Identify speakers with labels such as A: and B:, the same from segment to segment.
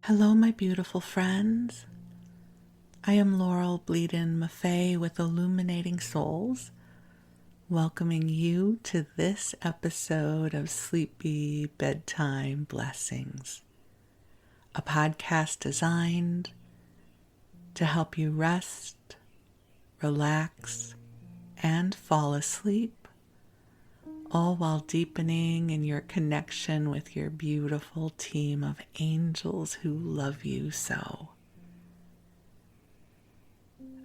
A: Hello, my beautiful friends. I am Bleadon-Maffei with Illuminating Souls, welcoming you to this episode of Sleepy Bedtime Blessings, a podcast designed to help you rest, relax, and fall asleep, all while deepening in your connection with your beautiful team of angels who love you so.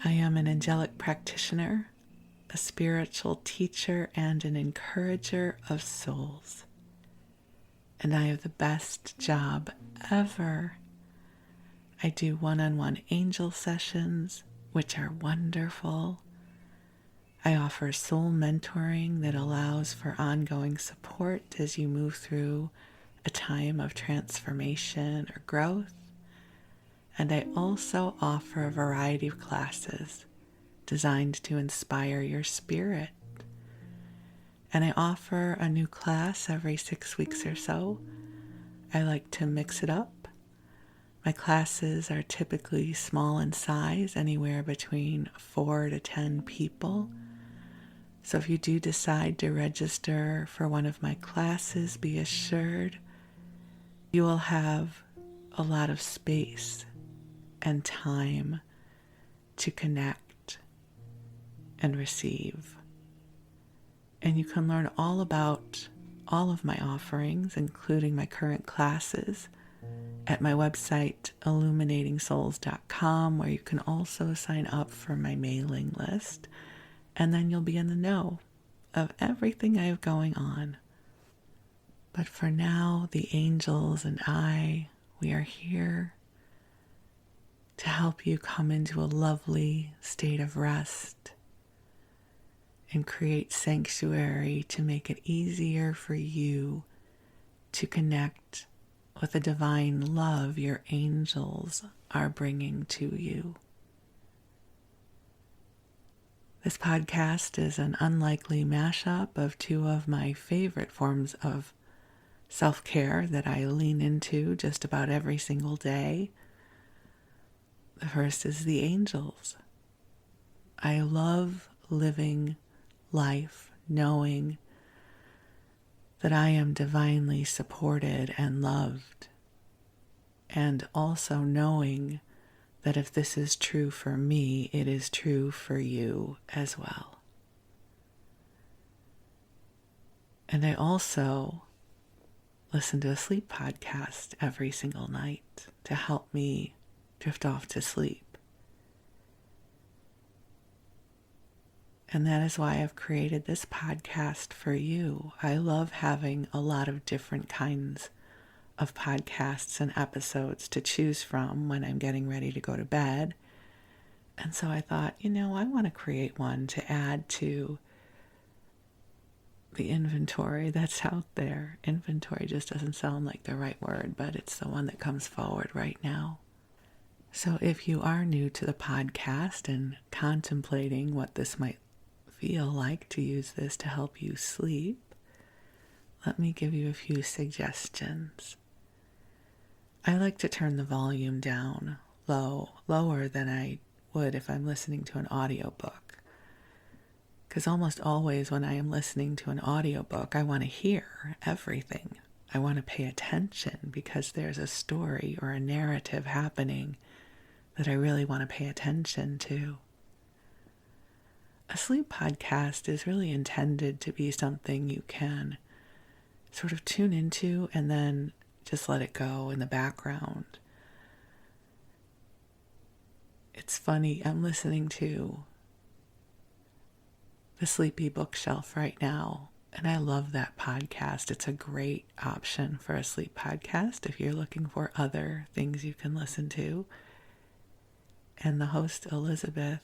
A: I am an angelic practitioner, a spiritual teacher, and an encourager of souls. And I have the best job ever. I do one-on-one angel sessions, which are wonderful. I offer soul mentoring that allows for ongoing support as you move through a time of transformation or growth. And I also offer a variety of classes designed to inspire your spirit. And I offer a new class every 6 weeks or so. I like to mix it up. My classes are typically small in size, anywhere between 4 to 10 people. So if you do decide to register for one of my classes, be assured you will have a lot of space and time to connect and receive. And you can learn all about all of my offerings, including my current classes, at my website, illuminatingsouls.com, where you can also sign up for my mailing list. And then you'll be in the know of everything I have going on. But for now, the angels and we are here to help you come into a lovely state of rest and create sanctuary to make it easier for you to connect with the divine love your angels are bringing to you. This podcast is an unlikely mashup of two of my favorite forms of self-care that I lean into just about every single day. The first is the angels. I love living life knowing that I am divinely supported and loved, and also knowing that if this is true for me, it is true for you as well. And I also listen to a sleep podcast every single night to help me drift off to sleep. And that is why I've created this podcast for you. I love having a lot of different kinds of podcasts and episodes to choose from when I'm getting ready to go to bed. And so I thought, I want to create one to add to the inventory that's out there. Inventory just doesn't sound like the right word, but it's the one that comes forward right now. So if you are new to the podcast and contemplating what this might feel like to use this to help you sleep, let me give you a few suggestions. I like to turn the volume down lower than I would if I'm listening to an audiobook. Because almost always when I am listening to an audiobook, I want to hear everything. I want to pay attention because there's a story or a narrative happening that I really want to pay attention to. A sleep podcast is really intended to be something you can sort of tune into and then just let it go in the background. It's funny, I'm listening to The Sleepy Bookshelf right now, and I love that podcast. It's a great option for a sleep podcast if you're looking for other things you can listen to. And the host, Elizabeth,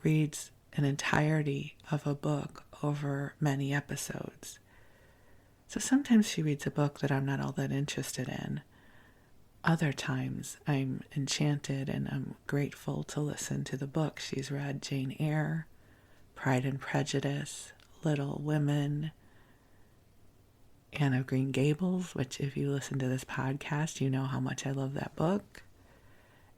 A: reads an entirety of a book over many episodes. So sometimes she reads a book that I'm not all that interested in. Other times I'm enchanted and I'm grateful to listen to the book. She's read Jane Eyre, Pride and Prejudice, Little Women, Anne of Green Gables, which if you listen to this podcast, you know how much I love that book.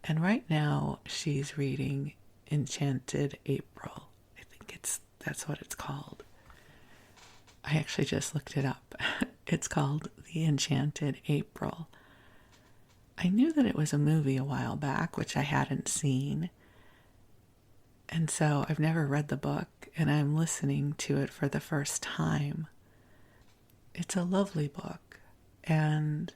A: And right now she's reading Enchanted April. I think that's what it's called. I actually just looked it up. It's called The Enchanted April. I knew that it was a movie a while back, which I hadn't seen. And so I've never read the book, and I'm listening to it for the first time. It's a lovely book, and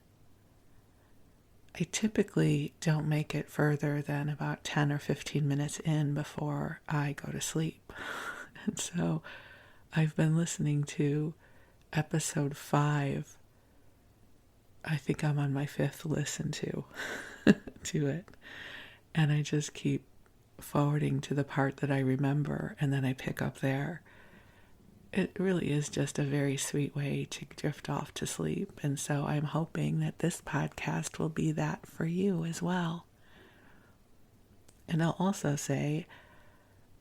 A: I typically don't make it further than about 10 or 15 minutes in before I go to sleep. And so I've been listening to episode 5. I think I'm on my 5th listen to it. And I just keep forwarding to the part that I remember, and then I pick up there. It really is just a very sweet way to drift off to sleep. And so I'm hoping that this podcast will be that for you as well. And I'll also say,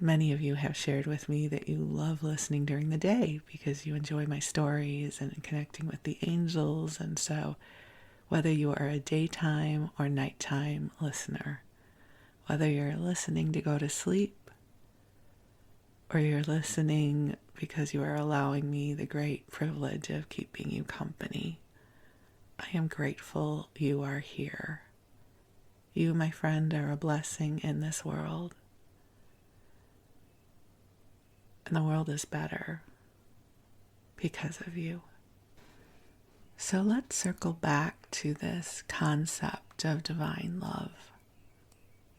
A: many of you have shared with me that you love listening during the day because you enjoy my stories and connecting with the angels. And so whether you are a daytime or nighttime listener, whether you're listening to go to sleep or you're listening because you are allowing me the great privilege of keeping you company, I am grateful you are here. You, my friend, are a blessing in this world. And the world is better because of you. So let's circle back to this concept of divine love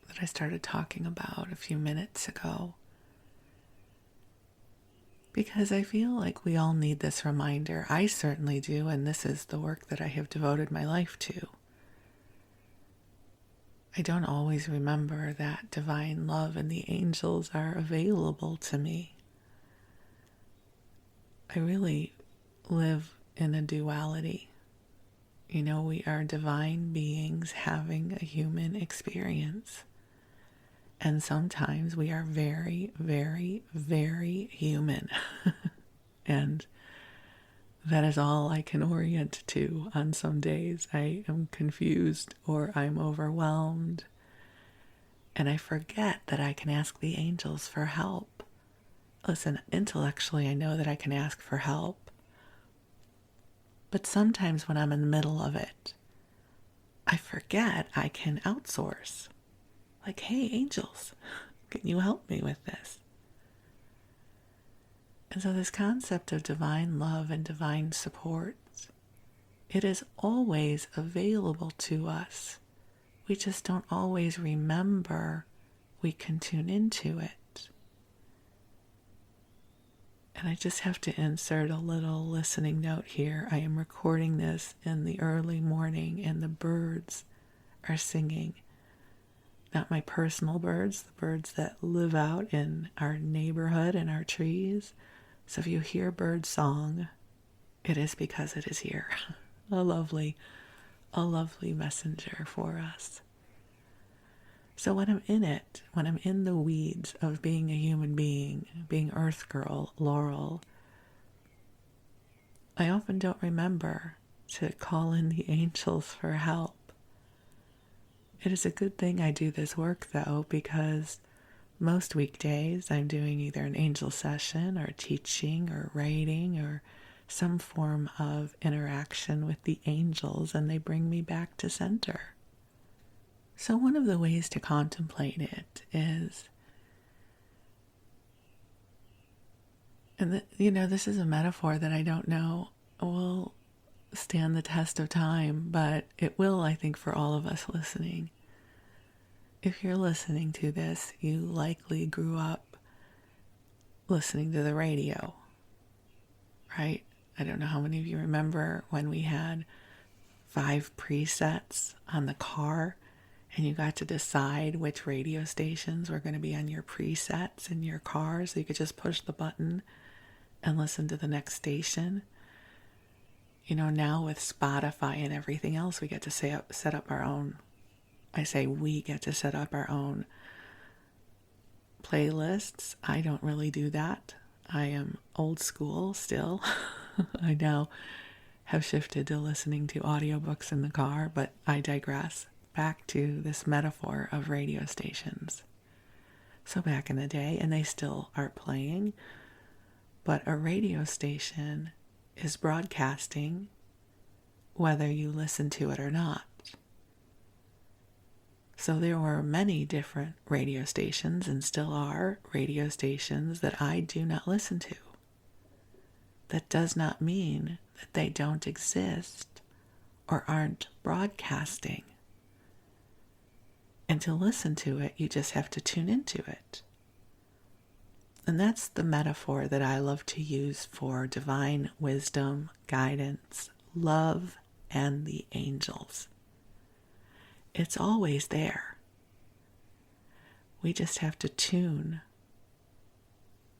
A: that I started talking about a few minutes ago. Because I feel like we all need this reminder. I certainly do, and this is the work that I have devoted my life to. I don't always remember that divine love and the angels are available to me. I really live in a duality. You know, we are divine beings having a human experience. And sometimes we are very, very, very human. And that is all I can orient to on some days. I am confused or I'm overwhelmed. And I forget that I can ask the angels for help. Listen, intellectually I know that I can ask for help. But sometimes when I'm in the middle of it, I forget I can outsource. Like, hey, angels, can you help me with this? And so this concept of divine love and divine support, it is always available to us. We just don't always remember we can tune into it. And I just have to insert a little listening note here. I am recording this in the early morning and the birds are singing. Not my personal birds, the birds that live out in our neighborhood and our trees. So if you hear bird song, it is because it is here. A lovely messenger for us. So when I'm in it, when I'm in the weeds of being a human being, being Earth Girl, Laurel, I often don't remember to call in the angels for help. It is a good thing I do this work, though, because most weekdays I'm doing either an angel session or teaching or writing or some form of interaction with the angels, and they bring me back to center. So one of the ways to contemplate it is, and this is a metaphor that I don't know will stand the test of time, but it will, I think, for all of us listening. If you're listening to this, you likely grew up listening to the radio, right? I don't know how many of you remember when we had 5 presets on the car and you got to decide which radio stations were going to be on your presets in your car, so you could just push the button and listen to the next station. You know, now with Spotify and everything else, we get to set up our own. I say we get to set up our own playlists. I don't really do that. I am old school still. I now have shifted to listening to audiobooks in the car, but I digress. Back to this metaphor of radio stations. So back in the day, and they still are playing, but a radio station is broadcasting whether you listen to it or not. So there were many different radio stations, and still are radio stations, that I do not listen to. That does not mean that they don't exist or aren't broadcasting. And to listen to it, you just have to tune into it. And that's the metaphor that I love to use for divine wisdom, guidance, love, and the angels. It's always there. We just have to tune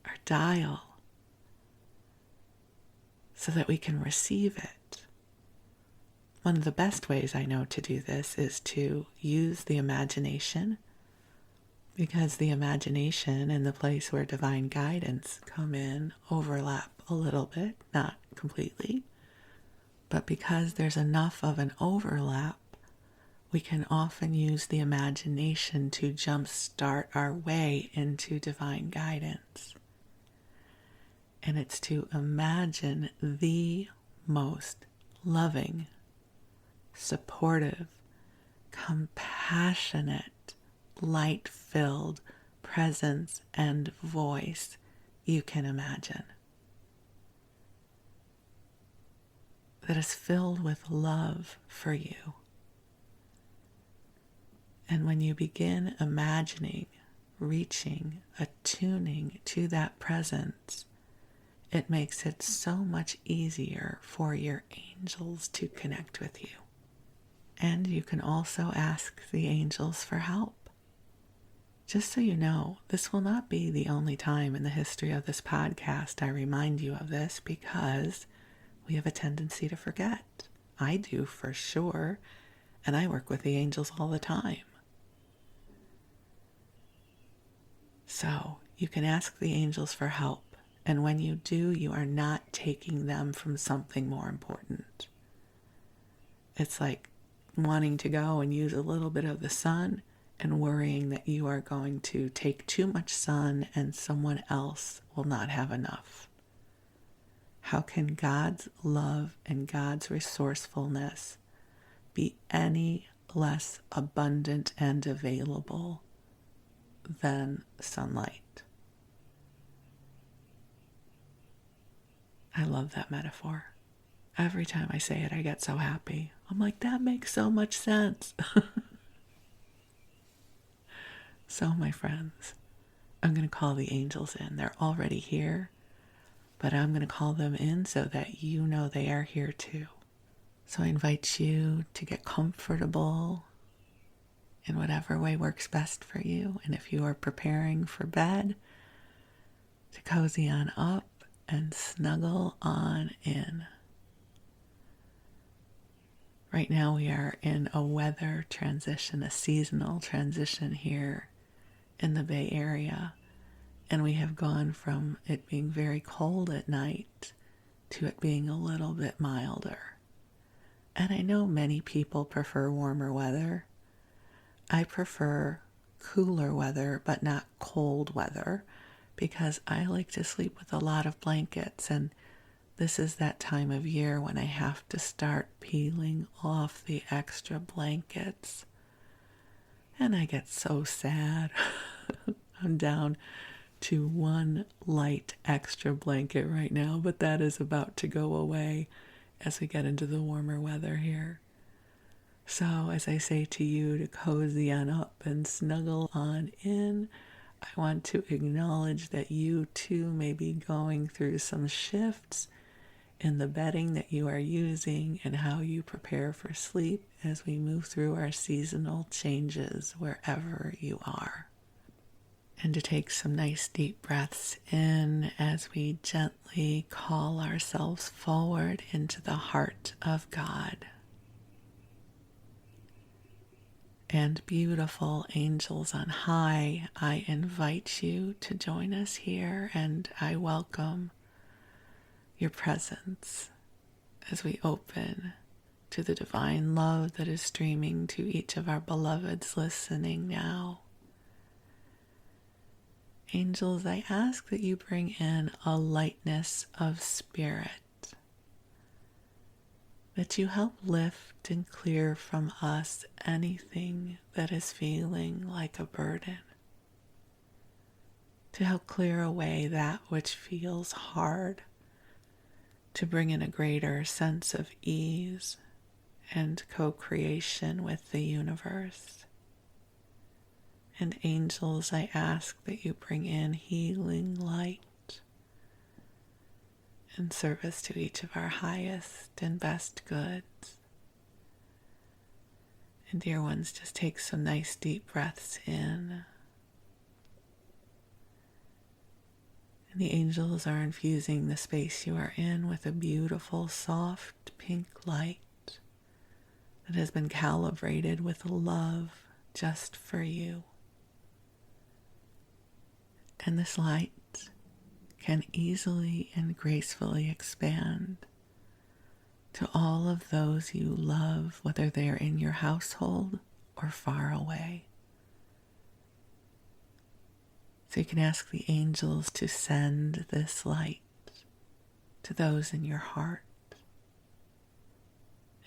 A: or dial so that we can receive it. One of the best ways I know to do this is to use the imagination, because the imagination and the place where divine guidance come in overlap a little bit, not completely, but because there's enough of an overlap, we can often use the imagination to jumpstart our way into divine guidance. And it's to imagine the most loving, supportive, compassionate, light-filled presence and voice you can imagine. That is filled with love for you. And when you begin imagining, reaching, attuning to that presence, it makes it so much easier for your angels to connect with you. And you can also ask the angels for help. Just so you know, this will not be the only time in the history of this podcast I remind you of this, because we have a tendency to forget. I do for sure, and I work with the angels all the time. So you can ask the angels for help, and when you do, you are not taking them from something more important. It's like wanting to go and use a little bit of the sun and worrying that you are going to take too much sun and someone else will not have enough. How can God's love and God's resourcefulness be any less abundant and available than sunlight? I love that metaphor. Every time I say it, I get so happy. I'm like, that makes so much sense. So, my friends, I'm going to call the angels in. They're already here, but I'm going to call them in so that you know they are here too. So I invite you to get comfortable in whatever way works best for you. And if you are preparing for bed, to cozy on up and snuggle on in. Right now we are in a weather transition, a seasonal transition here in the Bay Area. And we have gone from it being very cold at night to it being a little bit milder. And I know many people prefer warmer weather. I prefer cooler weather, but not cold weather, because I like to sleep with a lot of blankets, and this is that time of year when I have to start peeling off the extra blankets. And I get so sad. I'm down to one light extra blanket right now, but that is about to go away as we get into the warmer weather here. So as I say to you to cozy on up and snuggle on in, I want to acknowledge that you too may be going through some shifts in the bedding that you are using and how you prepare for sleep as we move through our seasonal changes wherever you are. And to take some nice deep breaths in as we gently call ourselves forward into the heart of God. And beautiful angels on high, I invite you to join us here, and I welcome your presence. as we open to the divine love that is streaming to each of our beloveds listening now. Angels, I ask that you bring in a lightness of spirit, that you help lift and clear from us anything that is feeling like a burden, to help clear away that which feels hard, to bring in a greater sense of ease and co-creation with the universe. And angels, I ask that you bring in healing light in service to each of our highest and best goods. And dear ones, just take some nice deep breaths in. And the angels are infusing the space you are in with a beautiful, soft pink light that has been calibrated with love just for you. And this light can easily and gracefully expand to all of those you love, whether they are in your household or far away. So you can ask the angels to send this light to those in your heart.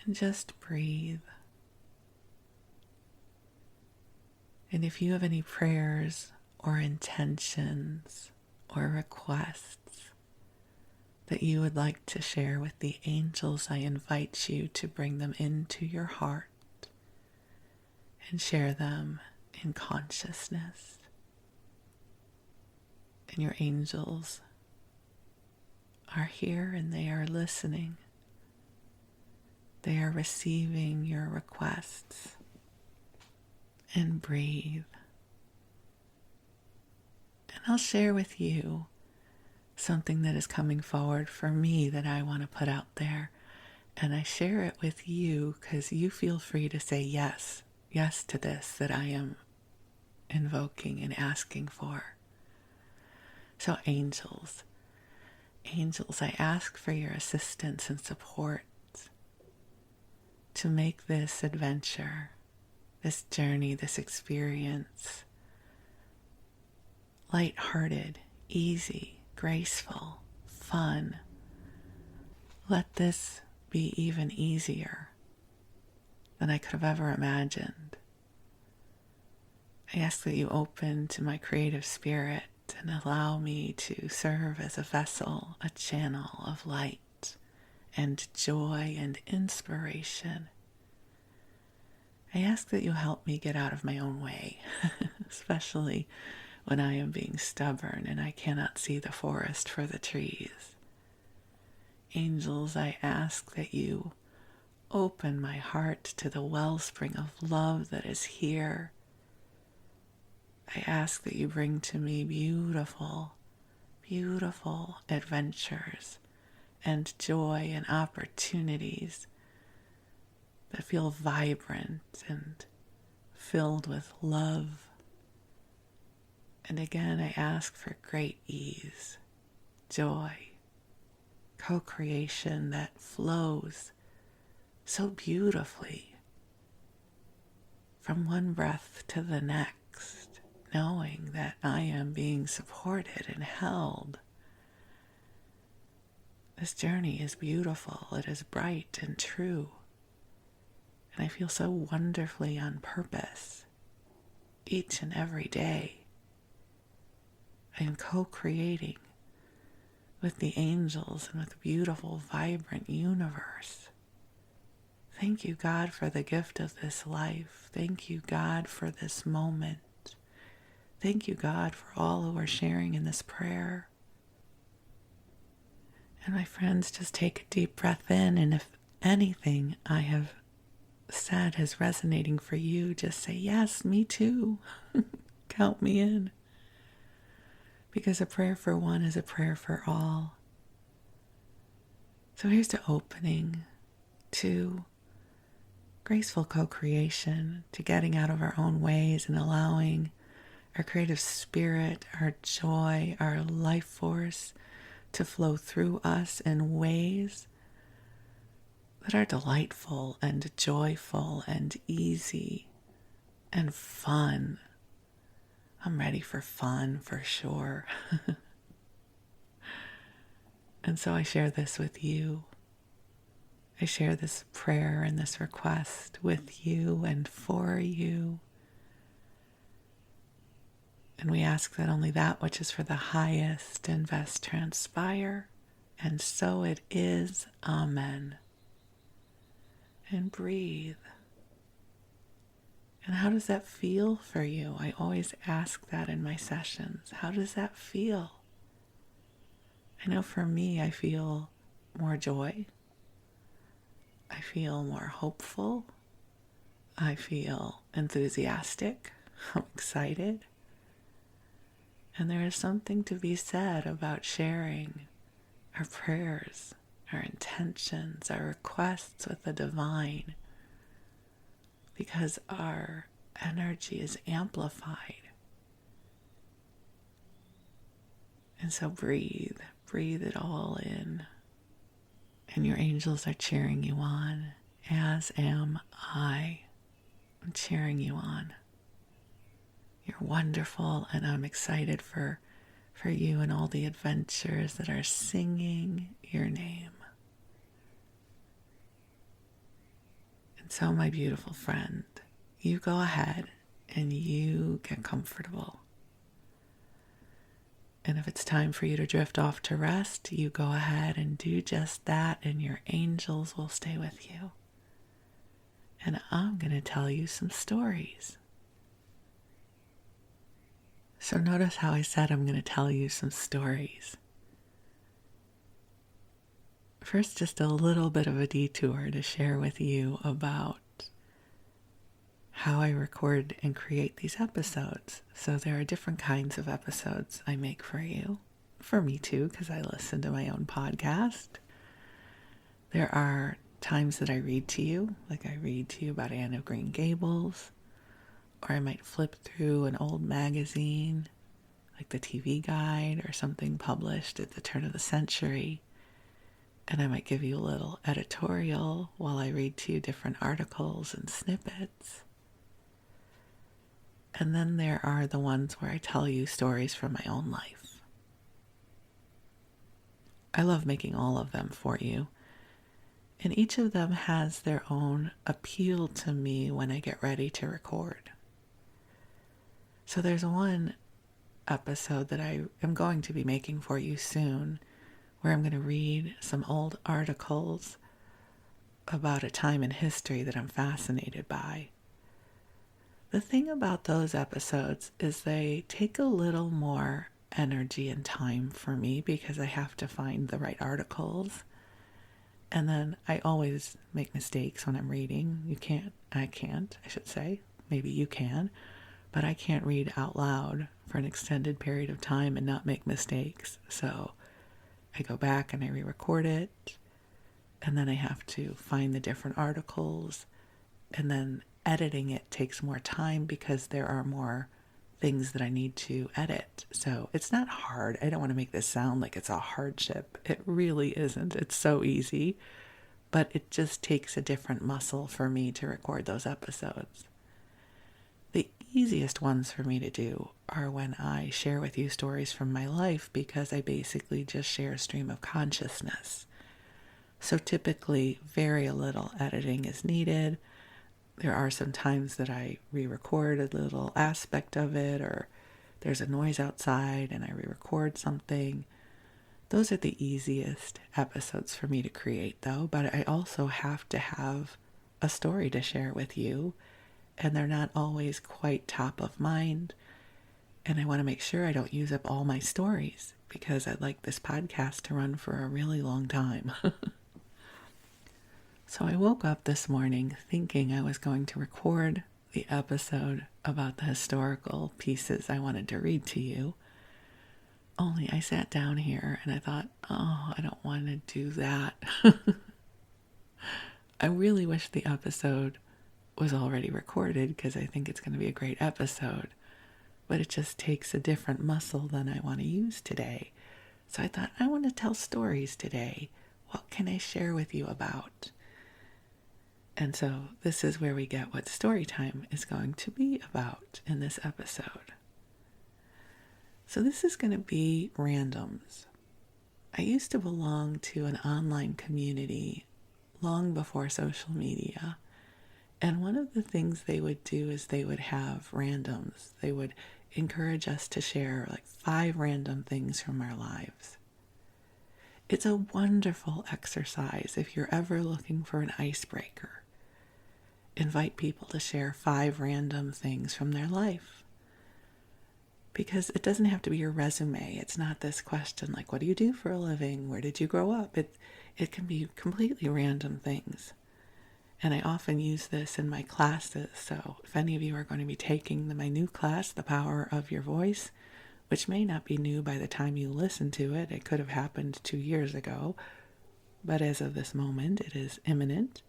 A: And just breathe. And if you have any prayers or intentions or requests that you would like to share with the angels, I invite you to bring them into your heart and share them in consciousness. And your angels are here and they are listening. They are receiving your requests. And breathe. And I'll share with you something that is coming forward for me that I want to put out there. And I share it with you because you feel free to say yes to this that I am invoking and asking for. So angels, I ask for your assistance and support to make this adventure, this journey, this experience lighthearted, easy, graceful, fun. Let this be even easier than I could have ever imagined. I ask that you open to my creative spirit and allow me to serve as a vessel, a channel of light and joy and inspiration. I ask that you help me get out of my own way, especially when I am being stubborn and I cannot see the forest for the trees. Angels, I ask that you open my heart to the wellspring of love that is here. I ask that you bring to me beautiful, beautiful adventures and joy and opportunities that feel vibrant and filled with love. And again, I ask for great ease, joy, co-creation that flows so beautifully from one breath to the next, knowing that I am being supported and held. This journey is beautiful, it is bright and true, and I feel so wonderfully on purpose each and every day. I am co-creating with the angels and with a beautiful, vibrant universe. Thank you, God, for the gift of this life. Thank you, God, for this moment. Thank you, God, for all who are sharing in this prayer. And my friends, just take a deep breath in, and if anything I have said is resonating for you, just say, yes, me too. Count me in. Because a prayer for one is a prayer for all. So here's to opening, to graceful co-creation, to getting out of our own ways and allowing our creative spirit, our joy, our life force to flow through us in ways that are delightful and joyful and easy and fun. I'm ready for fun for sure. And so I share this with you. I share this prayer and this request with you and for you. And we ask that only that which is for the highest and best transpire. And so it is. Amen. And breathe. And how does that feel for you? I always ask that in my sessions. How does that feel? I know for me, I feel more joy. I feel more hopeful. I feel enthusiastic. I'm excited. And there is something to be said about sharing our prayers, our intentions, our requests with the divine, because our energy is amplified. And so breathe it all in. And your angels are cheering you on, as am I. I'm cheering you on. You're wonderful, and I'm excited for you and all the adventures that are singing your name. And so, my beautiful friend, you go ahead and you get comfortable. And if it's time for you to drift off to rest, you go ahead and do just that, and your angels will stay with you. And I'm going to tell you some stories. So notice how I said I'm going to tell you some stories. First, just a little bit of a detour to share with you about how I record and create these episodes. So there are different kinds of episodes I make for you. For me too, because I listen to my own podcast. There are times that I read to you, like I read to you about Anne of Green Gables, or I might flip through an old magazine, like the TV Guide or something published at the turn of the century, and I might give you a little editorial while I read to you different articles and snippets. And then there are the ones where I tell you stories from my own life. I love making all of them for you. And each of them has their own appeal to me when I get ready to record. So there's one episode that I am going to be making for you soon, where I'm going to read some old articles about a time in history that I'm fascinated by. The thing about those episodes is they take a little more energy and time for me because I have to find the right articles. And then I always make mistakes when I'm reading. I should say. Maybe you can. But I can't read out loud for an extended period of time and not make mistakes. So I go back and I re-record it. And then I have to find the different articles. And then editing it takes more time because there are more things that I need to edit. So it's not hard. I don't want to make this sound like it's a hardship. It really isn't. It's so easy. But it just takes a different muscle for me to record those episodes. The easiest ones for me to do are when I share with you stories from my life, because I basically just share a stream of consciousness. So typically very little editing is needed. There are some times that I re-record a little aspect of it, or there's a noise outside and I re-record something. Those are the easiest episodes for me to create though, but I also have to have a story to share with you, and they're not always quite top of mind. And I want to make sure I don't use up all my stories, because I'd like this podcast to run for a really long time. So I woke up this morning thinking I was going to record the episode about the historical pieces I wanted to read to you. Only I sat down here and I thought, oh, I don't want to do that. I really wish the episode was already recorded, because I think it's going to be a great episode. But it just takes a different muscle than I want to use today. So I thought, I want to tell stories today. What can I share with you about? And so this is where we get what story time is going to be about in this episode. So this is going to be randoms. I used to belong to an online community long before social media. And one of the things they would do is they would have randoms. They would encourage us to share like 5 random things from our lives. It's a wonderful exercise if you're ever looking for an icebreaker. Invite people to share 5 random things from their life. Because it doesn't have to be your resume. It's not this question like, what do you do for a living? Where did you grow up? It can be completely random things. And I often use this in my classes. So if any of you are going to be taking my new class, The Power of Your Voice, which may not be new by the time you listen to it. It could have happened 2 years ago. But as of this moment, it is imminent.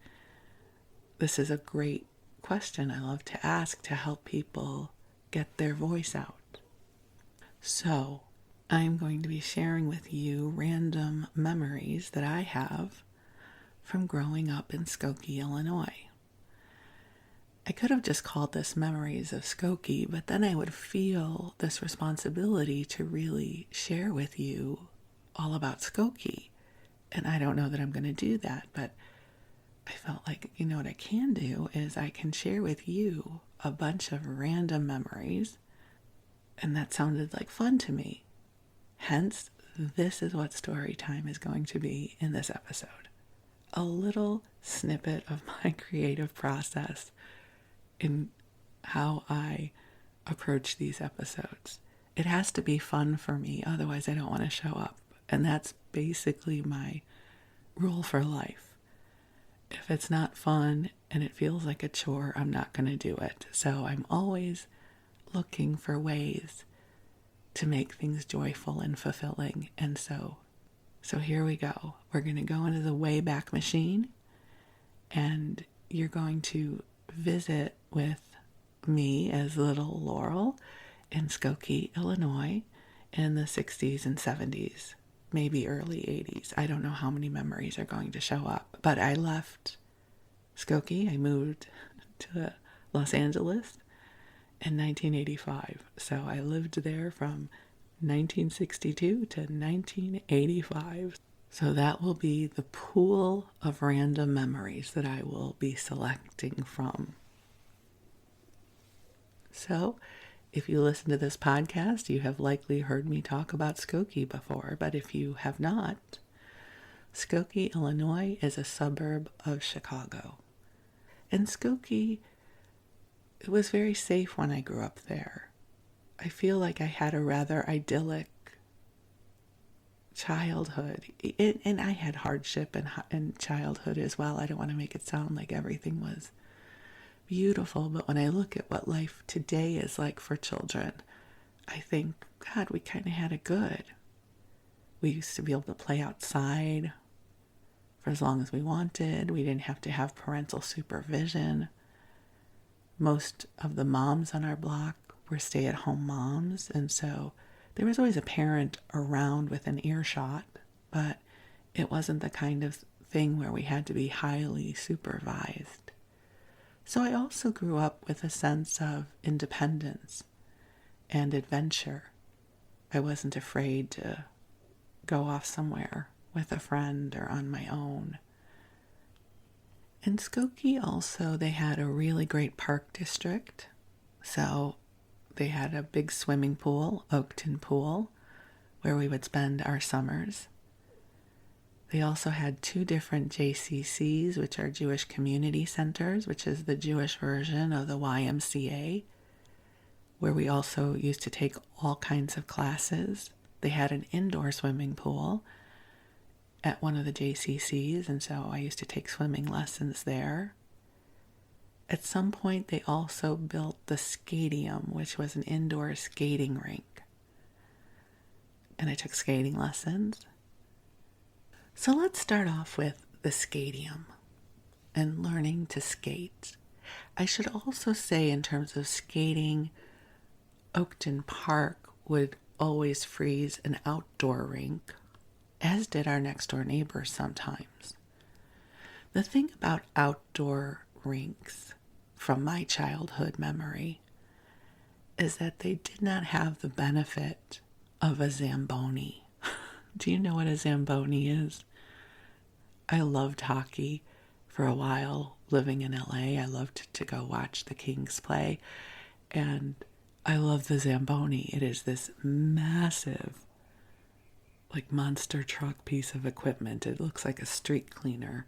A: This is a great question I love to ask to help people get their voice out. So I'm going to be sharing with you random memories that I have from growing up in Skokie, Illinois. I could have just called this Memories of Skokie, but then I would feel this responsibility to really share with you all about Skokie. And I don't know that I'm going to do that, but I felt like, what I can do is I can share with you a bunch of random memories. And that sounded like fun to me. Hence, this is what story time is going to be in this episode. A little snippet of my creative process in how I approach these episodes. It has to be fun for me, otherwise I don't want to show up. And that's basically my rule for life. If it's not fun and it feels like a chore, I'm not going to do it. So I'm always looking for ways to make things joyful and fulfilling. And so here we go. We're going to go into the Wayback Machine, and you're going to visit with me as little Laurel in Skokie, Illinois in the 60s and 70s, maybe early 80s. I don't know how many memories are going to show up, but I left Skokie. I moved to Los Angeles in 1985. So I lived there from 1962 to 1985. So that will be the pool of random memories that I will be selecting from. So if you listen to this podcast, you have likely heard me talk about Skokie before, but if you have not, Skokie, Illinois is a suburb of Chicago. And Skokie, it was very safe when I grew up there. I feel like I had a rather idyllic childhood. And I had hardship in childhood as well. I don't want to make it sound like everything was beautiful, but when I look at what life today is like for children, I think, God, we kind of had it good. We used to be able to play outside for as long as we wanted. We didn't have to have parental supervision. Most of the moms on our block were stay-at-home moms, and so there was always a parent around within earshot, but it wasn't the kind of thing where we had to be highly supervised. So I also grew up with a sense of independence and adventure. I wasn't afraid to go off somewhere with a friend or on my own. In Skokie also, they had a really great park district. So they had a big swimming pool, Oakton Pool, where we would spend our summers. They also had 2 different JCCs, which are Jewish Community Centers, which is the Jewish version of the YMCA, where we also used to take all kinds of classes. They had an indoor swimming pool at one of the JCCs, and so I used to take swimming lessons there. At some point, they also built the Skadium, which was an indoor skating rink. And I took skating lessons. So let's start off with the Skadium and learning to skate. I should also say, in terms of skating, Oakton Park would always freeze an outdoor rink, as did our next door neighbors sometimes. The thing about outdoor rinks from my childhood memory is that they did not have the benefit of a Zamboni. Do you know what a Zamboni is? I loved hockey for a while living in LA. I loved to go watch the Kings play. And I love the Zamboni. It is this massive, like monster truck piece of equipment. It looks like a street cleaner.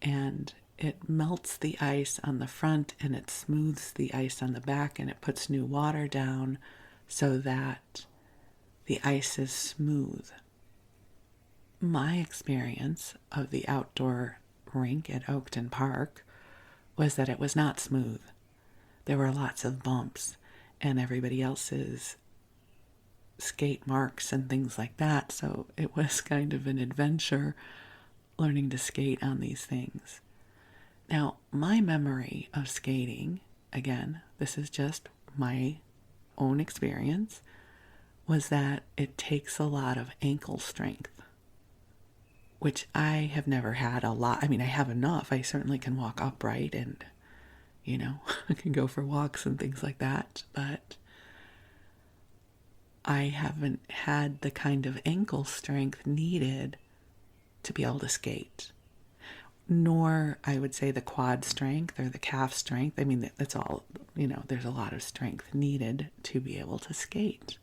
A: And it melts the ice on the front and it smooths the ice on the back and it puts new water down so that the ice is smooth. My experience of the outdoor rink at Oakton Park was that it was not smooth. There were lots of bumps and everybody else's skate marks and things like that. So it was kind of an adventure learning to skate on these things. Now, my memory of skating, again, this is just my own experience, was that it takes a lot of ankle strength, which I have never had a lot. I mean, I have enough. I certainly can walk upright and, I can go for walks and things like that, but I haven't had the kind of ankle strength needed to be able to skate. Nor, I would say, the quad strength or the calf strength. I mean, that's all, there's a lot of strength needed to be able to skate.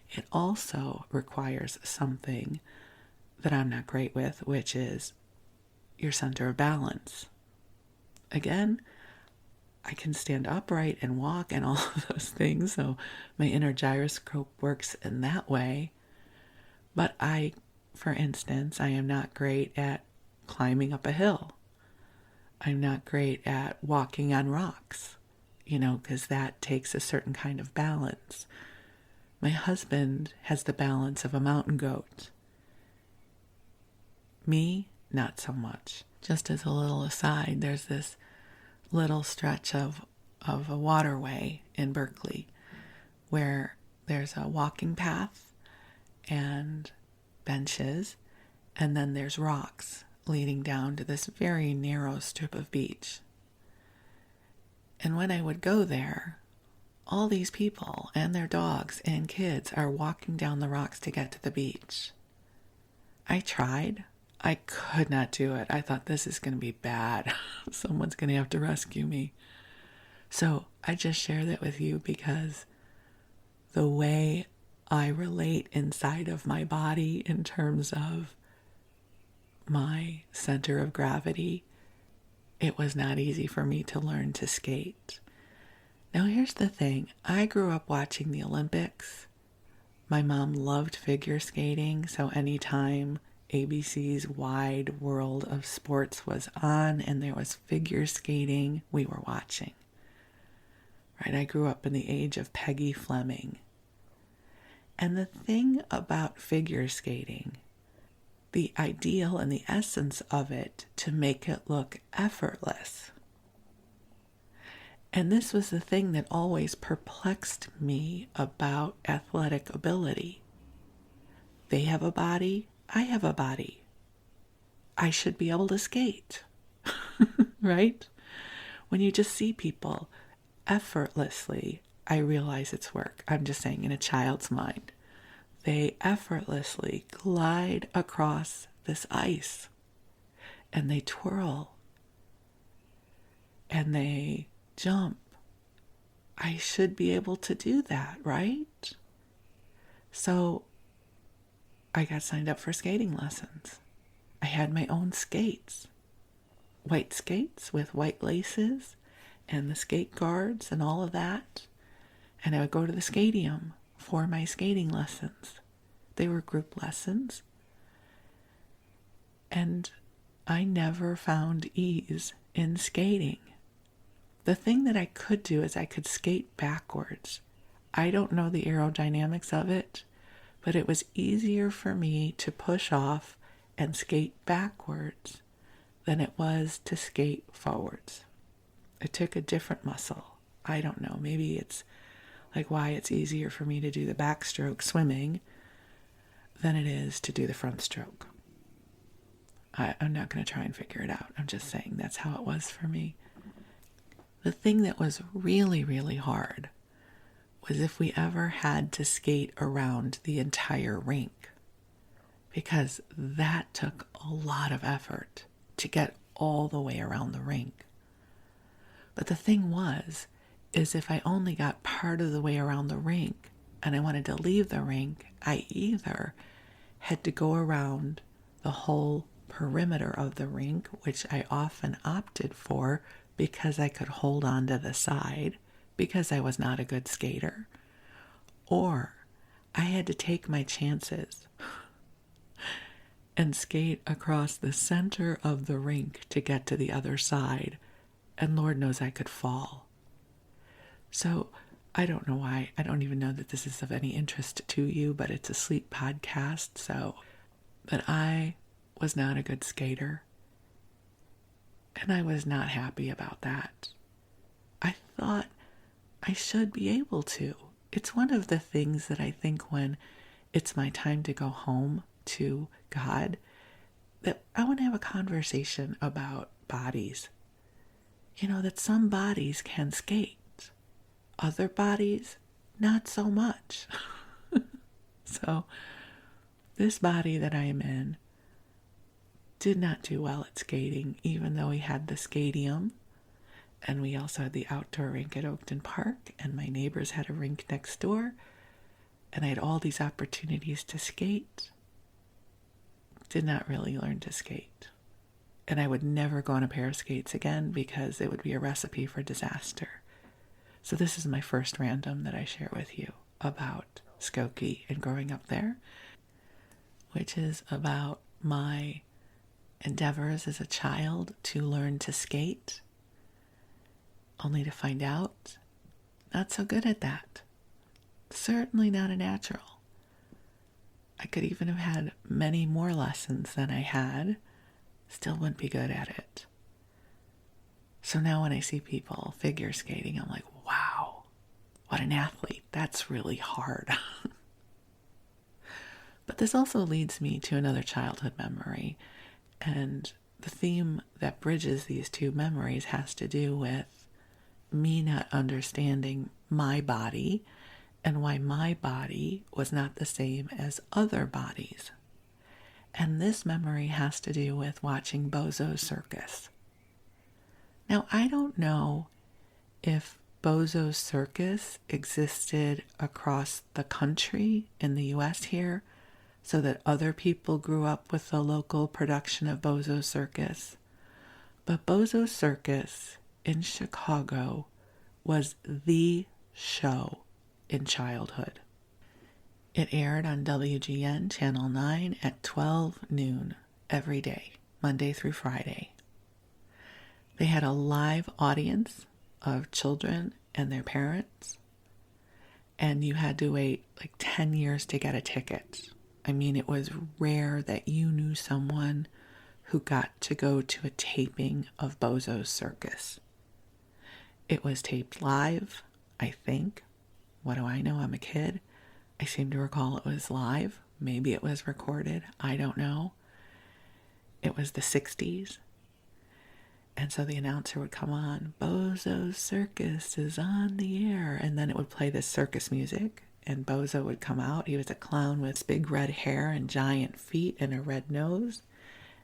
A: It also requires something that I'm not great with, which is your center of balance. Again, I can stand upright and walk and all of those things, so my inner gyroscope works in that way. But for instance, I am not great at climbing up a hill. I'm not great at walking on rocks, because that takes a certain kind of balance. My husband has the balance of a mountain goat. Me, not so much. Just as a little aside, there's this little stretch of a waterway in Berkeley where there's a walking path and benches, and then there's rocks leading down to this very narrow strip of beach. And when I would go there, all these people and their dogs and kids are walking down the rocks to get to the beach. I tried. I could not do it. I thought, this is going to be bad. Someone's going to have to rescue me. So I just share that with you because the way I relate inside of my body in terms of my center of gravity, it was not easy for me to learn to skate. Now here's the thing. I grew up watching the Olympics. My mom loved figure skating, so anytime ABC's Wide World of Sports was on and there was figure skating, we were watching. Right? I grew up in the age of Peggy Fleming. And the thing about figure skating, the ideal and the essence of it, to make it look effortless. And this was the thing that always perplexed me about athletic ability. They have a body, I have a body. I should be able to skate, right? When you just see people effortlessly, I realize it's work. I'm just saying, in a child's mind, they effortlessly glide across this ice and they twirl and they jump. I should be able to do that, right? So I got signed up for skating lessons. I had my own skates, white skates with white laces and the skate guards and all of that. And I would go to the stadium for my skating lessons. They were group lessons. And I never found ease in skating. The thing that I could do is I could skate backwards. I don't know the aerodynamics of it, but it was easier for me to push off and skate backwards than it was to skate forwards. It took a different muscle. I don't know. Maybe it's like why it's easier for me to do the backstroke swimming than it is to do the front stroke. I'm not going to try and figure it out. I'm just saying that's how it was for me. The thing that was really, really hard was if we ever had to skate around the entire rink, because that took a lot of effort to get all the way around the rink. But the thing is if I only got part of the way around the rink and I wanted to leave the rink, I either had to go around the whole perimeter of the rink, which I often opted for because I could hold on to the side because I was not a good skater, or I had to take my chances and skate across the center of the rink to get to the other side, and Lord knows I could fall. So I don't know why. I don't even know that this is of any interest to you, but it's a sleep podcast, so that I was not a good skater, and I was not happy about that. I thought I should be able to. It's one of the things that I think when it's my time to go home to God, that I want to have a conversation about bodies. That some bodies can skate, other bodies not so much. So this body that I am in did not do well at skating, even though we had the skadium, and we also had the outdoor rink at Oakton Park, and my neighbors had a rink next door, and I had all these opportunities to skate. Did not really learn to skate. And I would never go on a pair of skates again because it would be a recipe for disaster. So this is my first random that I share with you about Skokie and growing up there, which is about my endeavors as a child to learn to skate, only to find out not so good at that. Certainly not a natural. I could even have had many more lessons than I had, still wouldn't be good at it. So now when I see people figure skating, I'm like, wow, what an athlete. That's really hard. But this also leads me to another childhood memory. And the theme that bridges these two memories has to do with me not understanding my body and why my body was not the same as other bodies. And this memory has to do with watching Bozo's Circus. Now, I don't know if Bozo's Circus existed across the country in the U.S. here, so that other people grew up with the local production of Bozo's Circus. But Bozo's Circus in Chicago was the show in childhood. It aired on WGN Channel 9 at 12 noon every day, Monday through Friday. They had a live audience of children and their parents, and you had to wait like 10 years to get a ticket. I mean, it was rare that you knew someone who got to go to a taping of Bozo's Circus. It was taped live, I think. What do I know? I'm a kid. I seem to recall it was live. Maybe it was recorded. I don't know. It was the 60s. And so the announcer would come on, Bozo's Circus is on the air. And then it would play this circus music. And Bozo would come out. He was a clown with big red hair and giant feet and a red nose.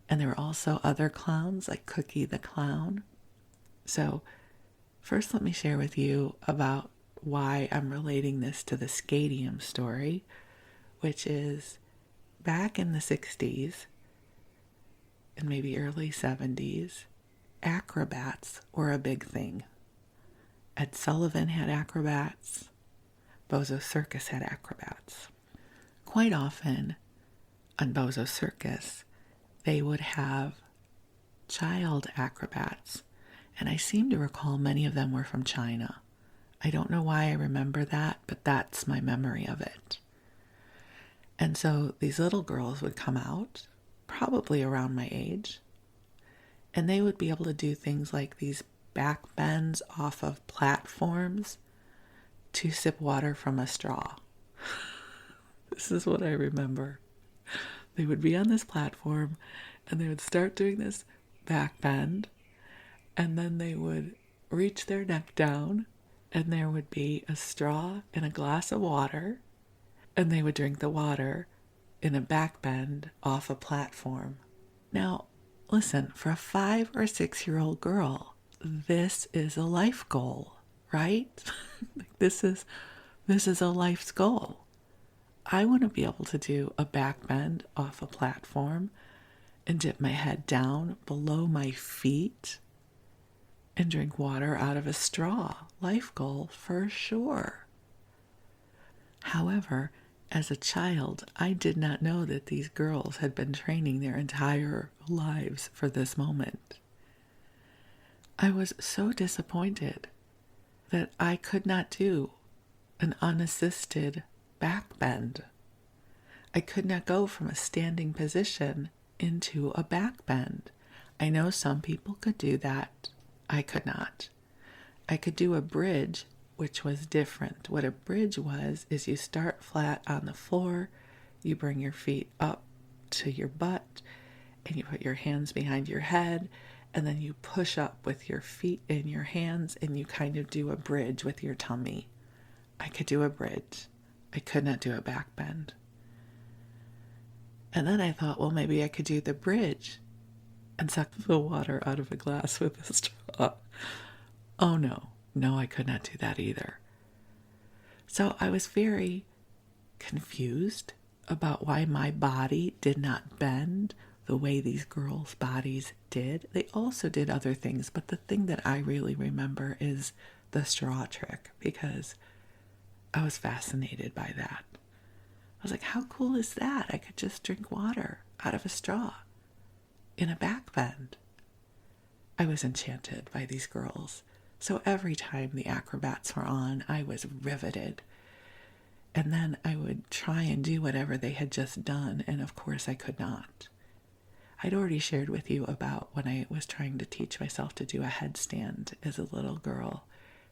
A: And there were also other clowns like Cookie the Clown. So first let me share with you about why I'm relating this to the Skadium story, which is back in the 60s and maybe early 70s, acrobats were a big thing. Ed Sullivan had acrobats. Bozo's Circus had acrobats. Quite often on Bozo's Circus, they would have child acrobats, and I seem to recall many of them were from China. I don't know why I remember that, but that's my memory of it. And so these little girls would come out, probably around my age, and they would be able to do things like these back bends off of platforms to sip water from a straw. This is what I remember. They would be on this platform And they would start doing this back bend, and then they would reach their neck down, and there would be a straw and a glass of water, and they would drink the water in a back bend off a platform. Now, listen, for a 5 or 6-year-old girl, this is a life goal, right? This is a life's goal. I want to be able to do a back bend off a platform and dip my head down below my feet and drink water out of a straw. Life goal for sure. However, as a child, I did not know that these girls had been training their entire lives for this moment. I was so disappointed that I could not do an unassisted back bend. I could not go from a standing position into a back bend. I know some people could do that. I could not. I could do a bridge, which was different. What a bridge was is you start flat on the floor, you bring your feet up to your butt, and you put your hands behind your head, and then you push up with your feet in your hands, and you kind of do a bridge with your tummy. I could do a bridge. I could not do a back bend. And then I thought, well, maybe I could do the bridge and suck the water out of a glass with a straw. Oh no, I could not do that either. So I was very confused about why my body did not bend the way these girls' bodies did. They also did other things, but the thing that I really remember is the straw trick, because I was fascinated by that. I was like, how cool is that? I could just drink water out of a straw in a back bend. I was enchanted by these girls. So every time the acrobats were on, I was riveted. And then I would try and do whatever they had just done, and of course I could not. I'd already shared with you about when I was trying to teach myself to do a headstand as a little girl.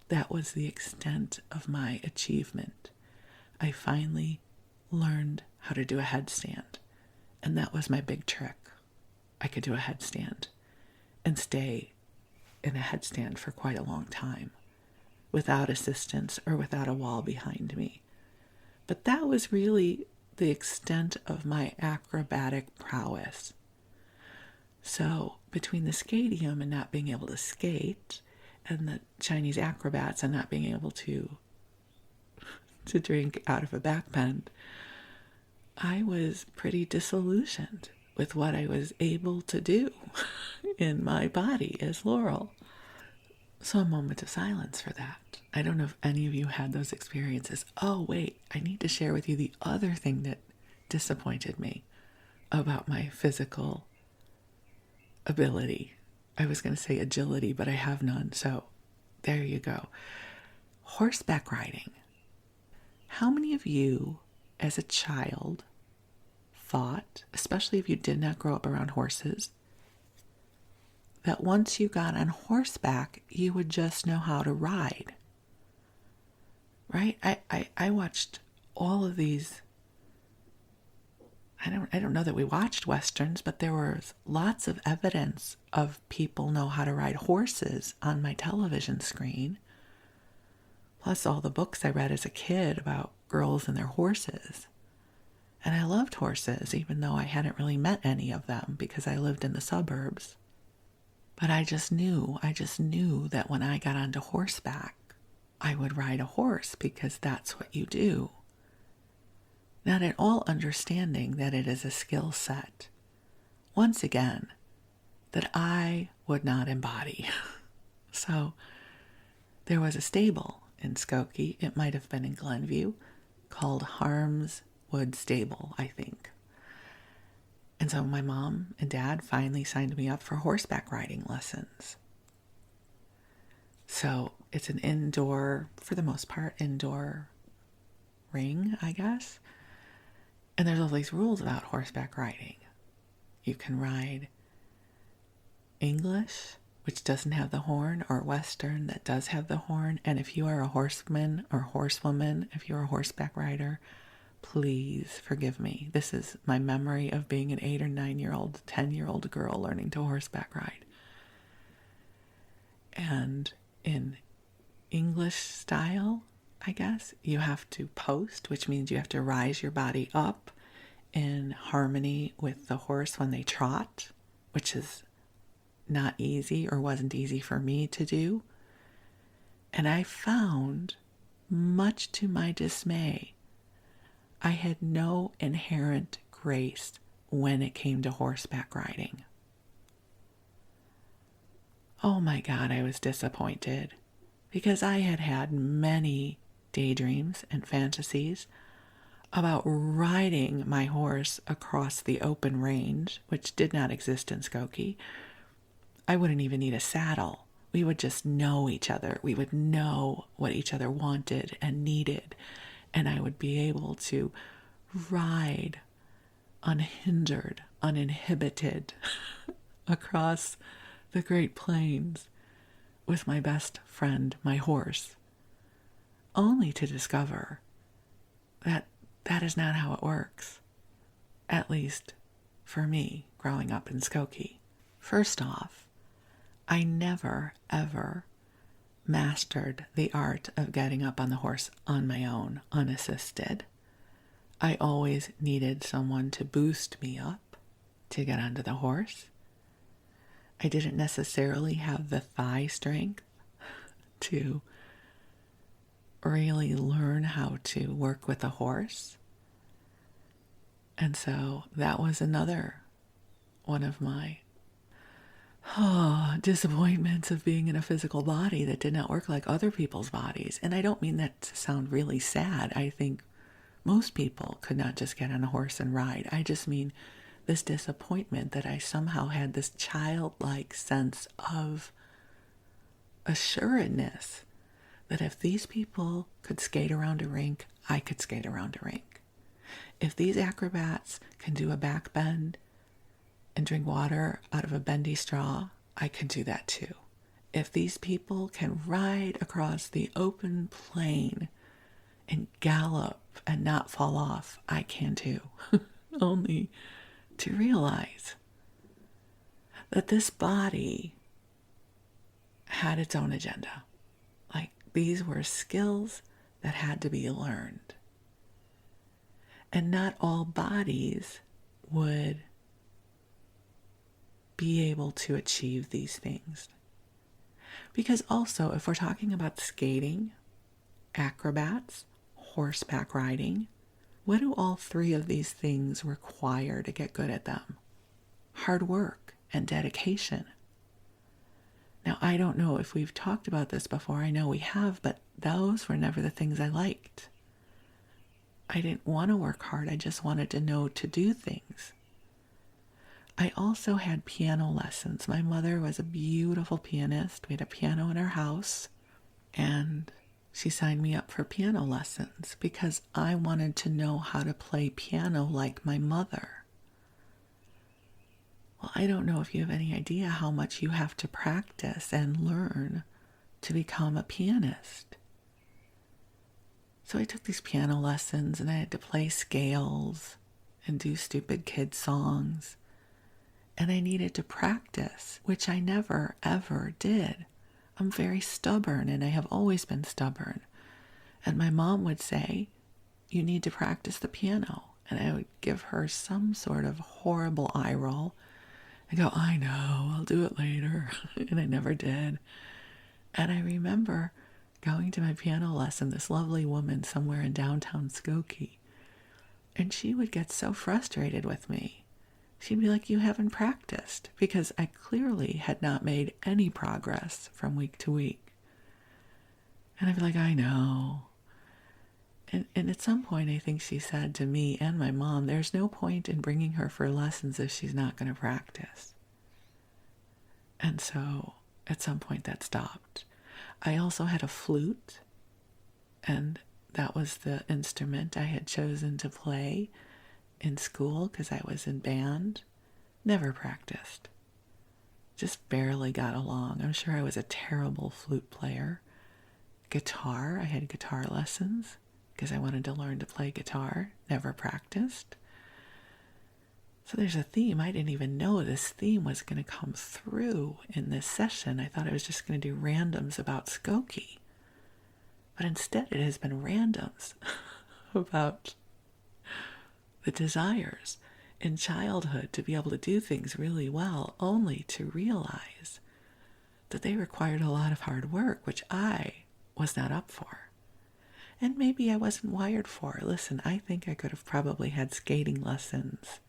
A: That was the extent of my achievement. I finally learned how to do a headstand, and that was my big trick. I could do a headstand and stay in a headstand for quite a long time without assistance or without a wall behind me. But that was really the extent of my acrobatic prowess. So between the skadium and not being able to skate, and the Chinese acrobats and not being able to drink out of a back bend, I was pretty disillusioned with what I was able to do in my body as Laurel. So a moment of silence for that. I don't know if any of you had those experiences. Oh, wait, I need to share with you the other thing that disappointed me about my physical ability. I was going to say agility, but I have none. So there you go. Horseback riding. How many of you as a child thought, especially if you did not grow up around horses, that once you got on horseback, you would just know how to ride? Right? I watched all of these. I don't know that we watched Westerns, but there was lots of evidence of people know how to ride horses on my television screen. Plus all the books I read as a kid about girls and their horses. And I loved horses, even though I hadn't really met any of them because I lived in the suburbs. But I just knew that when I got onto horseback, I would ride a horse because that's what you do. Not at all understanding that it is a skill set, once again, that I would not embody. So there was a stable in Skokie, it might have been in Glenview, called Harm's Wood Stable, I think. And so my mom and dad finally signed me up for horseback riding lessons. So it's an indoor, for the most part, indoor ring, I guess. And there's all these rules about horseback riding. You can ride English, which doesn't have the horn, or Western that does have the horn. And if you are a horseman or horsewoman, if you're a horseback rider, Please forgive me. This is my memory of being an 8 or 9-year-old, 10-year-old girl learning to horseback ride. And in English style, I guess, you have to post, which means you have to rise your body up in harmony with the horse when they trot, which is not easy or wasn't easy for me to do. And I found, much to my dismay, I had no inherent grace when it came to horseback riding. Oh my God, I was disappointed because I had had many daydreams and fantasies about riding my horse across the open range, which did not exist in Skokie. I wouldn't even need a saddle. We would just know each other. We would know what each other wanted and needed. And I would be able to ride unhindered, uninhibited across the Great Plains with my best friend, my horse, only to discover that that is not how it works, at least for me growing up in Skokie. First off, I never, ever mastered the art of getting up on the horse on my own, unassisted. I always needed someone to boost me up to get onto the horse. I didn't necessarily have the thigh strength to really learn how to work with a horse. And so that was another one of my disappointments of being in a physical body that did not work like other people's bodies. And I don't mean that to sound really sad. I think most people could not just get on a horse and ride. I just mean this disappointment that I somehow had this childlike sense of assuredness that if these people could skate around a rink, I could skate around a rink. If these acrobats can do a back bend and drink water out of a bendy straw, I can do that too. If these people can ride across the open plain and gallop and not fall off, I can too. Only to realize that this body had its own agenda. Like, these were skills that had to be learned. And not all bodies would be able to achieve these things. Because also, if we're talking about skating, acrobats, horseback riding, what do all three of these things require to get good at them? Hard work and dedication. Now, I don't know if we've talked about this before. I know we have, but those were never the things I liked. I didn't want to work hard. I just wanted to know to do things. I also had piano lessons. My mother was a beautiful pianist. We had a piano in our house, and she signed me up for piano lessons because I wanted to know how to play piano like my mother. Well, I don't know if you have any idea how much you have to practice and learn to become a pianist. So I took these piano lessons and I had to play scales and do stupid kid songs. And I needed to practice, which I never, ever did. I'm very stubborn, and I have always been stubborn. And my mom would say, you need to practice the piano. And I would give her some sort of horrible eye roll. I go, I know, I'll do it later. And I never did. And I remember going to my piano lesson, this lovely woman somewhere in downtown Skokie. And she would get so frustrated with me. She'd be like, you haven't practiced, because I clearly had not made any progress from week to week. And I'd be like, I know. And at some point, I think she said to me and my mom, there's no point in bringing her for lessons if she's not going to practice. And so at some point that stopped. I also had a flute, and that was the instrument I had chosen to play in school because I was in band. Never practiced. Just barely got along. I'm sure I was a terrible flute player. Guitar, I had guitar lessons. because I wanted to learn to play guitar, never practiced. So there's a theme. I didn't even know this theme was going to come through in this session. I thought I was just going to do randoms about Skokie. But instead it has been randoms about the desires in childhood to be able to do things really well, only to realize that they required a lot of hard work, which I was not up for. And maybe I wasn't wired for. Listen, I think I could have probably had skating lessons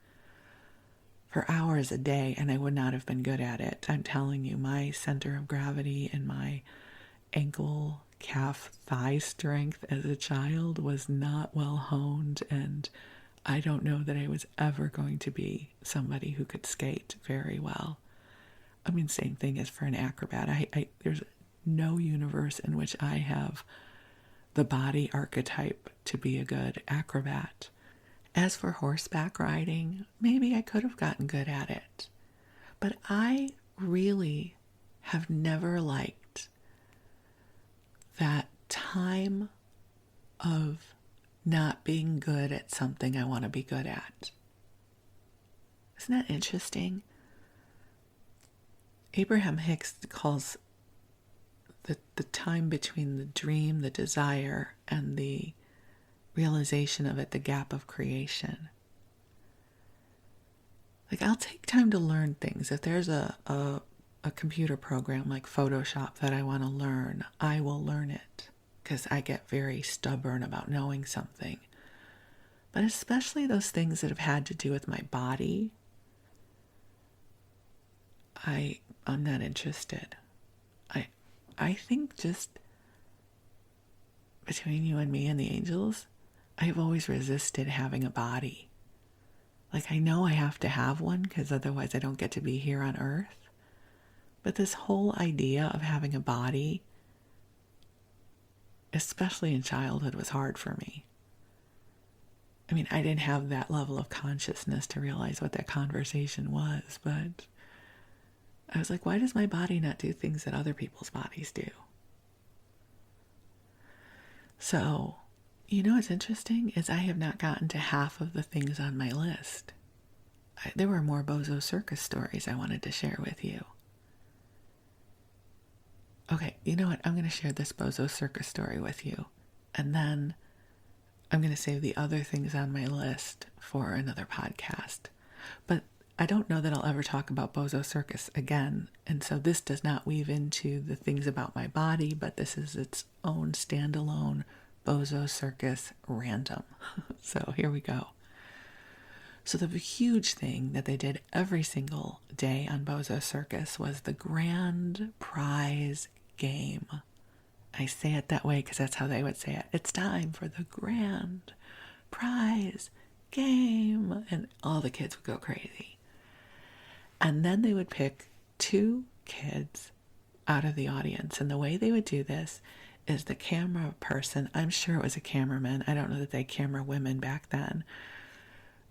A: for hours a day, and I would not have been good at it. I'm telling you, my center of gravity and my ankle, calf, thigh strength as a child was not well honed, and I don't know that I was ever going to be somebody who could skate very well. I mean, same thing as for an acrobat. There's no universe in which I have the body archetype to be a good acrobat. As for horseback riding, maybe I could have gotten good at it. But I really have never liked that time of not being good at something I want to be good at. Isn't that interesting? Abraham Hicks calls the time between the dream, the desire, and the realization of it the gap of creation. Like, I'll take time to learn things. If there's a computer program like Photoshop that I want to learn, I will learn it because I get very stubborn about knowing something. But especially those things that have had to do with my body, I'm not interested. I think just between you and me and the angels, I've always resisted having a body. Like, I know I have to have one because otherwise I don't get to be here on earth. But this whole idea of having a body, especially in childhood, was hard for me. I mean, I didn't have that level of consciousness to realize what that conversation was, but I was like, why does my body not do things that other people's bodies do? So, you know what's interesting is I have not gotten to half of the things on my list. There were more Bozo Circus stories I wanted to share with you. Okay, you know what? I'm going to share this Bozo Circus story with you. And then I'm going to save the other things on my list for another podcast. But I don't know that I'll ever talk about Bozo Circus again. And so this does not weave into the things about my body, but this is its own standalone Bozo Circus random. So here we go. So the huge thing that they did every single day on Bozo Circus was the grand prize game. I say it that way because that's how they would say it. It's time for the grand prize game. And all the kids would go crazy. And then they would pick 2 kids out of the audience. And the way they would do this is the camera person, I'm sure it was a cameraman. I don't know that they camera women back then.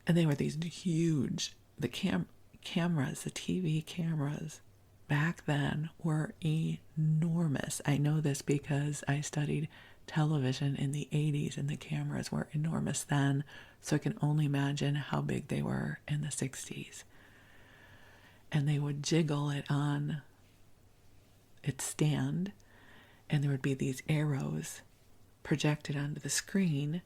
A: And they were these huge, the cameras, the TV cameras back then were enormous. I know this because I studied television in the 80s and the cameras were enormous then. So I can only imagine how big they were in the 60s. And they would jiggle it on its stand, and there would be these arrows projected onto the screen,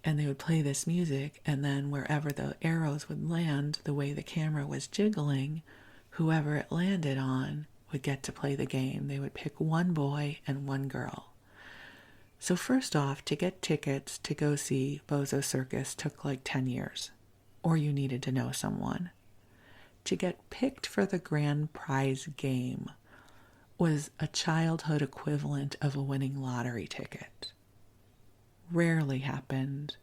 A: and they would play this music, and then wherever the arrows would land, the way the camera was jiggling, whoever it landed on would get to play the game. They would pick 1 boy and 1 girl. So first off, to get tickets to go see Bozo Circus took like 10 years, or you needed to know someone. To get picked for the grand prize game was a childhood equivalent of a winning lottery ticket. Rarely happened,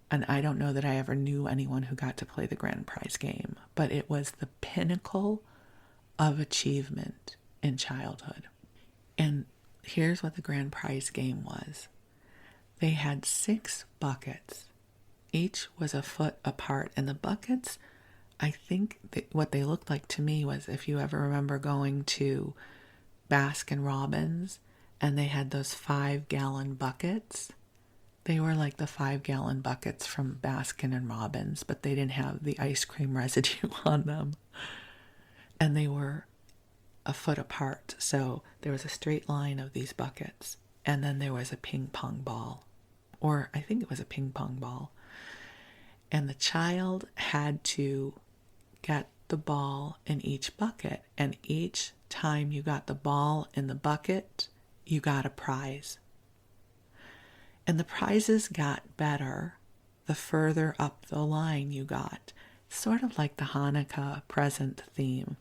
A: and I don't know that I ever knew anyone who got to play the grand prize game, but it was the pinnacle of achievement in childhood. And here's what the grand prize game was. They had 6 buckets. Each was a foot apart, and the buckets, I think what they looked like to me was, if you ever remember going to Baskin Robbins and they had those 5-gallon buckets, They were like the 5-gallon buckets from Baskin and Robbins, but they didn't have the ice cream residue on them. And they were a foot apart. So there was a straight line of these buckets. And then there was a ping pong ball. Or I think it was a ping pong ball. And the child had to get the ball in each bucket. And each time you got the ball in the bucket, you got a prize. And the prizes got better the further up the line you got. Sort of like the Hanukkah present theme.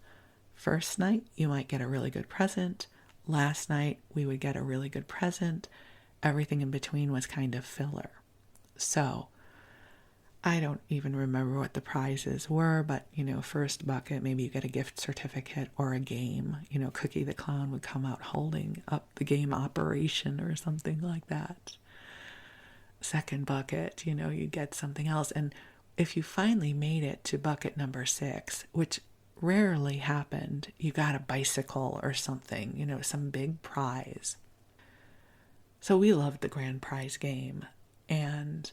A: First night, you might get a really good present. Last night, we would get a really good present. Everything in between was kind of filler. So, I don't even remember what the prizes were, but, first bucket, maybe you get a gift certificate or a game. Cookie the Clown would come out holding up the game operation or something like that. Second bucket, you get something else. And if you finally made it to bucket number 6, which rarely happened, you got a bicycle or something, some big prize. So we loved the grand prize game. And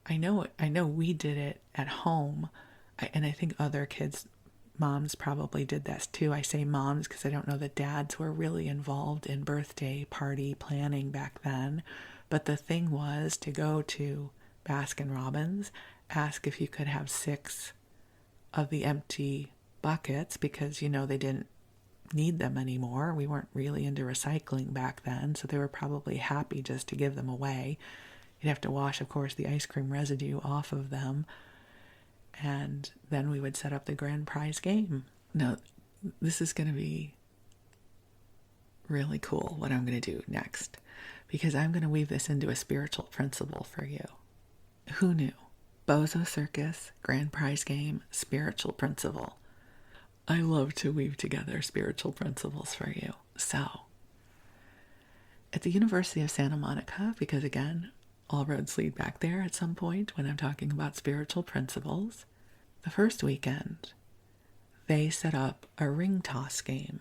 A: I know we did it at home. And I think other kids, moms probably did this too. I say moms because I don't know that dads were really involved in birthday party planning back then. But the thing was to go to Baskin Robbins, ask if you could have 6 of the empty buckets because, they didn't need them anymore. We weren't really into recycling back then, so they were probably happy just to give them away. You'd have to wash, of course, the ice cream residue off of them, and then we would set up the grand prize game. Now, this is going to be really cool, what I'm going to do next, because I'm going to weave this into a spiritual principle for you. Who knew? Bozo Circus, grand prize game, spiritual principle. I love to weave together spiritual principles for you. So, at the University of Santa Monica, because again, all roads lead back there at some point when I'm talking about spiritual principles, the first weekend, they set up a ring toss game.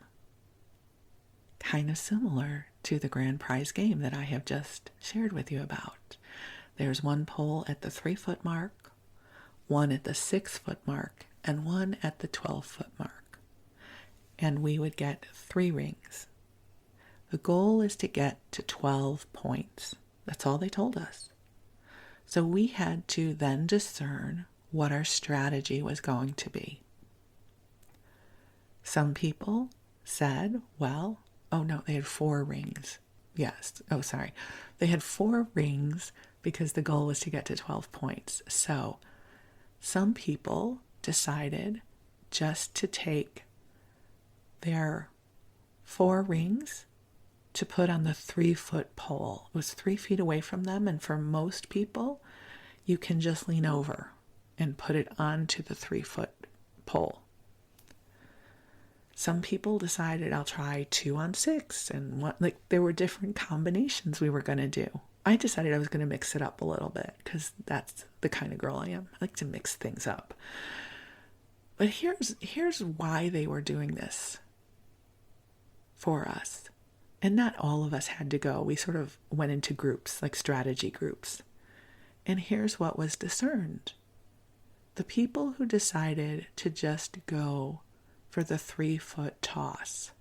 A: Kind of similar to the grand prize game that I have just shared with you about. There's one pole at the 3-foot mark, one at the 6-foot mark, and one at the 12-foot mark. And we would get 3 rings. The goal is to get to 12 points. That's all they told us. So we had to then discern what our strategy was going to be. Some people said, they had 4 rings. Yes. Oh, sorry. They had 4 rings because the goal was to get to 12 points. So some people decided just to take their 4 rings to put on the 3-foot pole. It was 3 feet away from them, and for most people, you can just lean over and put it onto the 3-foot pole. Some people decided I'll try 2 on 6, and there were different combinations we were going to do. I decided I was going to mix it up a little bit because that's the kind of girl I am. I like to mix things up. But here's why they were doing this for us. And not all of us had to go. We sort of went into groups, like strategy groups. And here's what was discerned. The people who decided to just go for the 3-foot toss,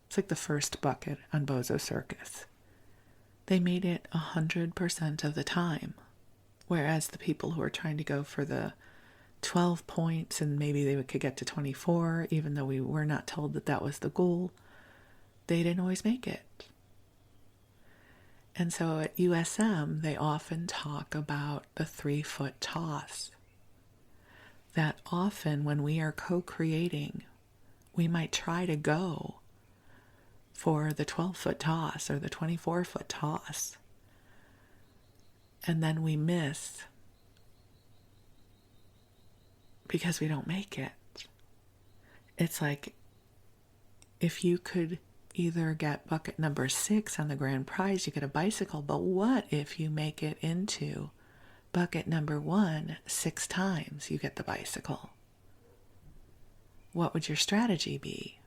A: it's like the first bucket on Bozo Circus, they made it 100% of the time. Whereas the people who were trying to go for the 12 points and maybe they could get to 24, even though we were not told that that was the goal, they didn't always make it. And so at USM, they often talk about the 3-foot toss. That often when we are co-creating, we might try to go for the 12-foot toss or the 24-foot toss. And then we miss because we don't make it. It's like if you could either get bucket number 6 on the grand prize, you get a bicycle. But what if you make it into bucket number 1 6 times, you get the bicycle? What would your strategy be?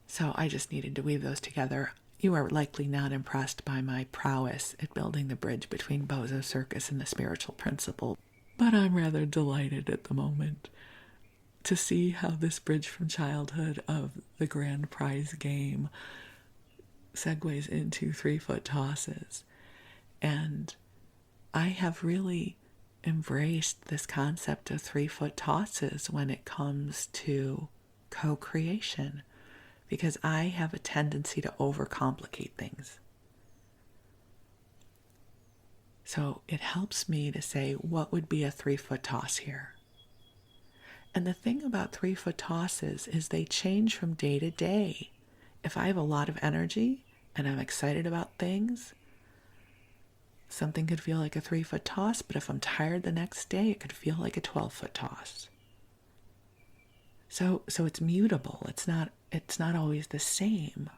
A: So I just needed to weave those together. You are likely not impressed by my prowess at building the bridge between Bozo, Circus, and the spiritual principle, but I'm rather delighted at the moment to see how this bridge from childhood of the grand prize game segues into 3-foot tosses. And I have really embraced this concept of 3-foot tosses when it comes to co-creation, because I have a tendency to overcomplicate things. So it helps me to say, what would be a 3-foot toss here? And the thing about 3-foot tosses is they change from day to day. If I have a lot of energy and I'm excited about things, something could feel like a 3-foot toss, but if I'm tired the next day, it could feel like a 12-foot toss. So it's mutable. It's not always the same.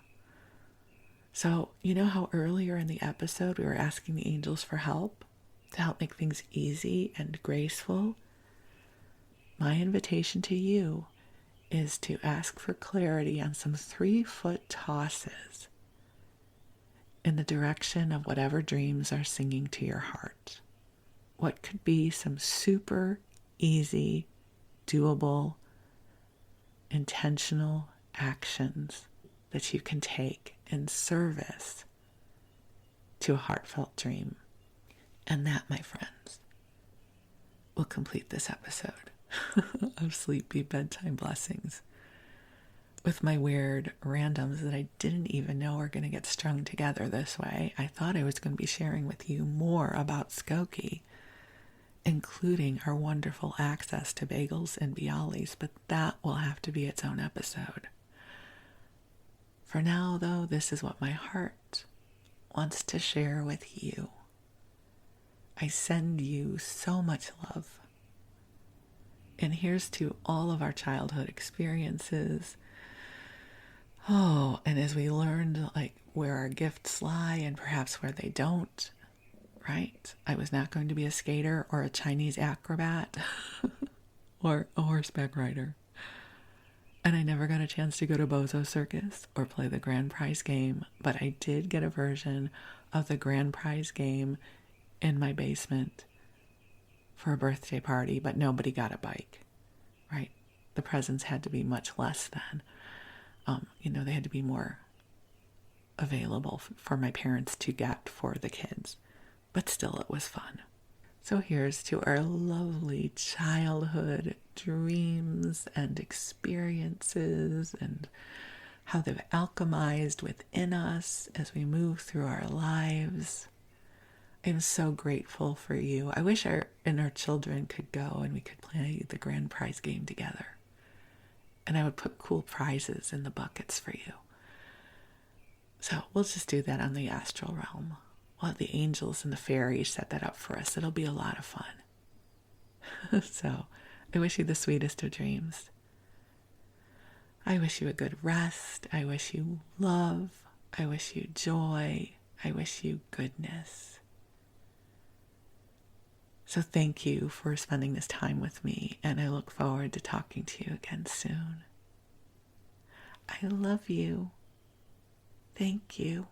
A: So you know how earlier in the episode we were asking the angels for help to help make things easy and graceful? My invitation to you is to ask for clarity on some 3-foot tosses in the direction of whatever dreams are singing to your heart. What could be some super easy, doable, intentional actions that you can take in service to a heartfelt dream. And that, my friends, will complete this episode of Sleepy Bedtime Blessings with my weird randoms that I didn't even know were going to get strung together this way. I thought I was going to be sharing with you more about Skokie, including our wonderful access to bagels and bialys, but that will have to be its own episode. For now, though, this is what my heart wants to share with you. I send you so much love. And here's to all of our childhood experiences. Oh, and as we learned, where our gifts lie and perhaps where they don't, right? I was not going to be a skater or a Chinese acrobat or a horseback rider. And I never got a chance to go to Bozo Circus or play the grand prize game, but I did get a version of the grand prize game in my basement for a birthday party, but nobody got a bike, right? The presents had to be much less than. They had to be more available for my parents to get for the kids. But still, it was fun. So here's to our lovely childhood dreams and experiences and how they've alchemized within us as we move through our lives. I'm so grateful for you. I wish our inner children could go and we could play the grand prize game together. And I would put cool prizes in the buckets for you. So we'll just do that on the astral realm. We'll have the angels and the fairies set that up for us. It'll be a lot of fun. So I wish you the sweetest of dreams. I wish you a good rest. I wish you love. I wish you joy. I wish you goodness. So thank you for spending this time with me, and I look forward to talking to you again soon. I love you. Thank you.